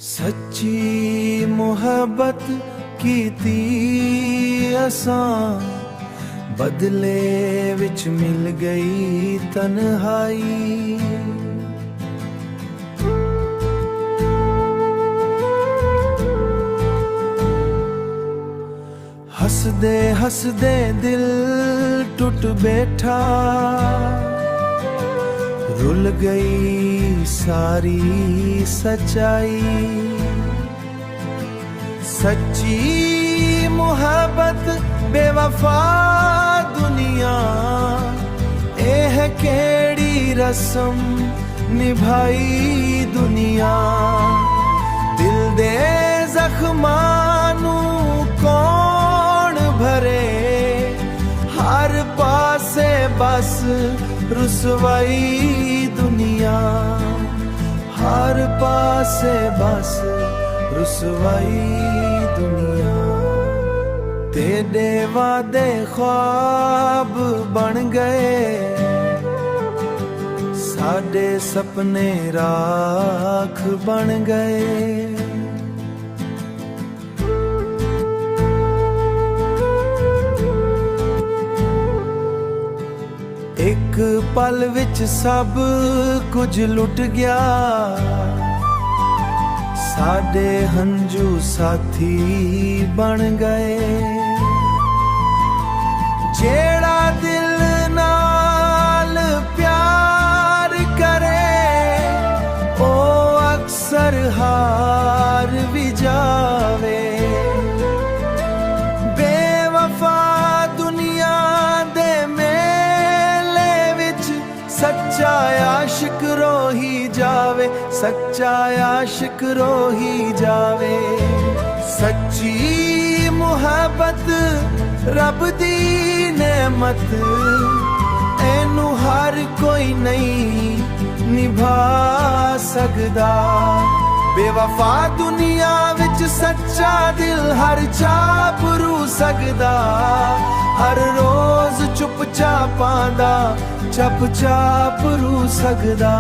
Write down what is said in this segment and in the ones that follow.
सच्ची मुहब्बत कीती असां, बदले विच मिल गई तन्हाई। हसदे हसदे दिल टूट बैठा, रुल गई सारी सच्चाई। सच्ची मुहब्बत बेवफा दुनिया, एह केड़ी रस्म निभाई दुनिया। दिल दे जख्मां नू कौन भरे, हर पासे बस रुसवाई दुनिया। हर पासे बस रुसवाई दुनिया। तेरे वादे ख्वाब बन गए, साडे सपने राख बन गए। एक पल विच सब कुछ लुट गया, साडे हंजू साथी बन गए। जेड़ा दिल नाल प्यार करे, ओ अक्सर हार भी जावे। बेवफा दुनिया दे सच्चा आशिक रो ही जावे, सच्चा आशिक रो ही जावे। सच्ची मुहब्बत रब दी नेमत, एनू हर कोई नहीं निभा सकदा। बेवफा दुनिया विच सच्चा दिल हर चाप रू सकदा। हर रोज चुप चापांदा चप चाप रू सकदा।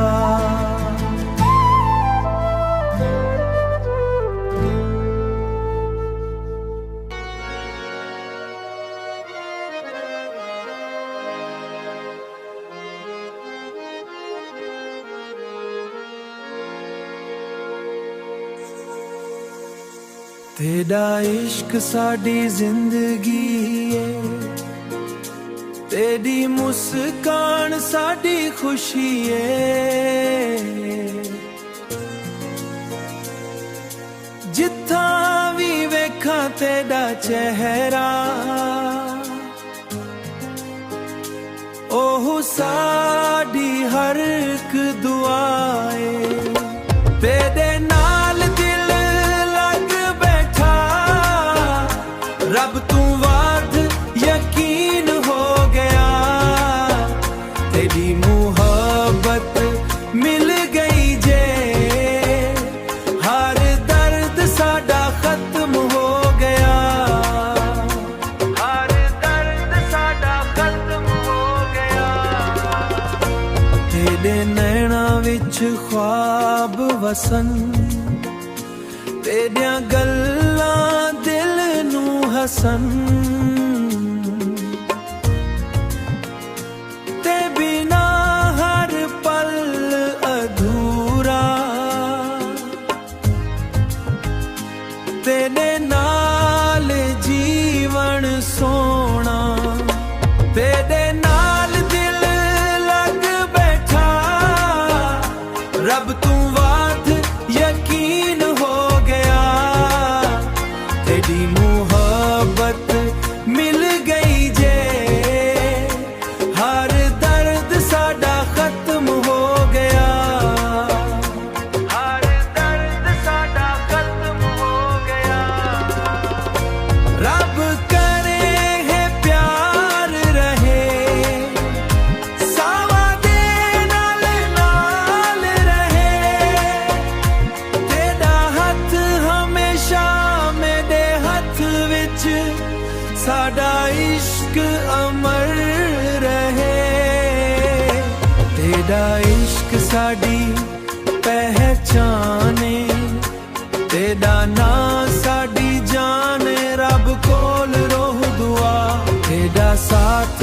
तेरा इश्क साडी जिंदगी है, तेरी मुस्कान साडी खुशी है। जिथा भी वेखा तेरा चेहरा, ओह साडी हर एक दुआ है। तेरे नाल दिल लग बैठा, रब तू वाद यकीन हो गया। तेरी मुहब्बत मिल गई जे, हर दर्द साडा खत्म हो गया। हर दर्द साडा खत्म हो गया। तेरे नैना विच ख्वाब वसन, तेरियां गल्लां दिल नू हसन। ते बिना हर पल अधूरा, तेरे नाल जीवन सोना। तेरे नाल दिल लग बैठा, रब तू वाद यकीन हो गया। तेरी मुहब्बत मिल गई जे, हर दर्द साडा खत्म हो गया। हर दर्द साडा खत्म हो गया। रब करे है प्यार रहे, सावा दे नाल नाल रहे। तेरा हथ हमेशा मेरे हथ विच, साडा इश्क अमर रहे। तेरा इश्क साडी पहचाने,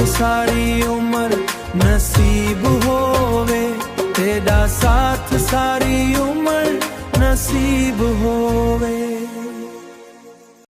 ਸਾਰੀ ਉਮਰ ਨਸੀਬ ਹੋਵੇ, ਤੇਰਾ ਸਾਥ ਸਾਰੀ